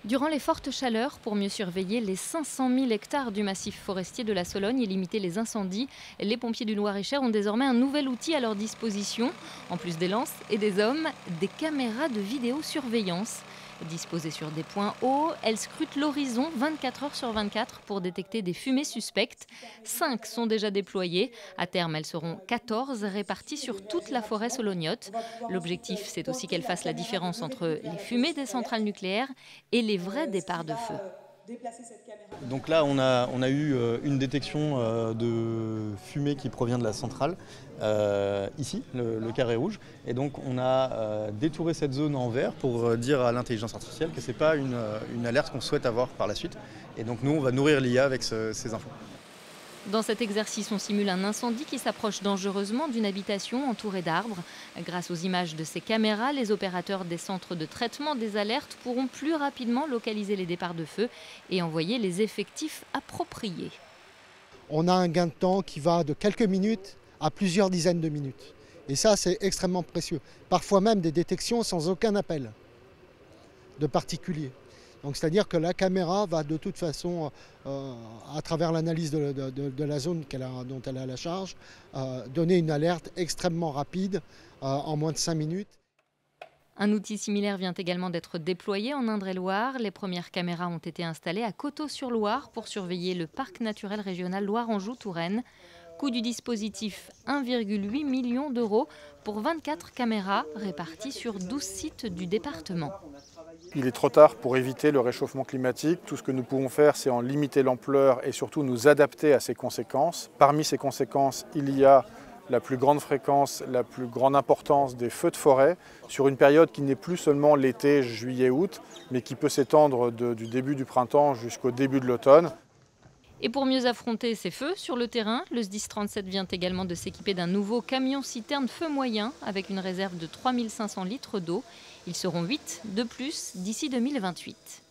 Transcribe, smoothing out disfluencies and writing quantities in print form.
Durant les fortes chaleurs, pour mieux surveiller les 500 000 hectares du massif forestier de la Sologne et limiter les incendies, les pompiers du Loir-et-Cher ont désormais un nouvel outil à leur disposition. En plus des lances et des hommes, des caméras de vidéosurveillance. Disposées sur des points hauts, elles scrutent l'horizon 24 heures sur 24 pour détecter des fumées suspectes. 5 sont déjà déployées. À terme, elles seront 14 réparties sur toute la forêt solognote. L'objectif, c'est aussi qu'elles fassent la différence entre les fumées des centrales nucléaires et les vrais départs de feu. Donc là, on a eu une détection de fumée qui provient de la centrale, ici, le carré rouge. Et donc on a détouré cette zone en vert pour dire à l'intelligence artificielle que ce n'est pas une alerte qu'on souhaite avoir par la suite. Et donc nous, on va nourrir l'IA avec ces infos. Dans cet exercice, on simule un incendie qui s'approche dangereusement d'une habitation entourée d'arbres. Grâce aux images de ces caméras, les opérateurs des centres de traitement des alertes pourront plus rapidement localiser les départs de feu et envoyer les effectifs appropriés. On a un gain de temps qui va de quelques minutes à plusieurs dizaines de minutes. Et ça, c'est extrêmement précieux. Parfois même des détections sans aucun appel de particulier. Donc c'est-à-dire que la caméra va de toute façon, à travers l'analyse de la zone dont elle a la charge, donner une alerte extrêmement rapide en moins de 5 minutes. Un outil similaire vient également d'être déployé en Indre-et-Loire. Les premières caméras ont été installées à Coteau-sur-Loire pour surveiller le parc naturel régional Loire-Anjou-Touraine. Coût du dispositif 1,8 million d'euros pour 24 caméras réparties sur 12 sites du département. Il est trop tard pour éviter le réchauffement climatique. Tout ce que nous pouvons faire, c'est en limiter l'ampleur et surtout nous adapter à ses conséquences. Parmi ces conséquences, il y a la plus grande fréquence, la plus grande importance des feux de forêt sur une période qui n'est plus seulement l'été, juillet-août, mais qui peut s'étendre du début du printemps jusqu'au début de l'automne. Et pour mieux affronter ces feux sur le terrain, le SDIS 37 vient également de s'équiper d'un nouveau camion-citerne feu moyen avec une réserve de 3500 litres d'eau. Ils seront 8 de plus d'ici 2028.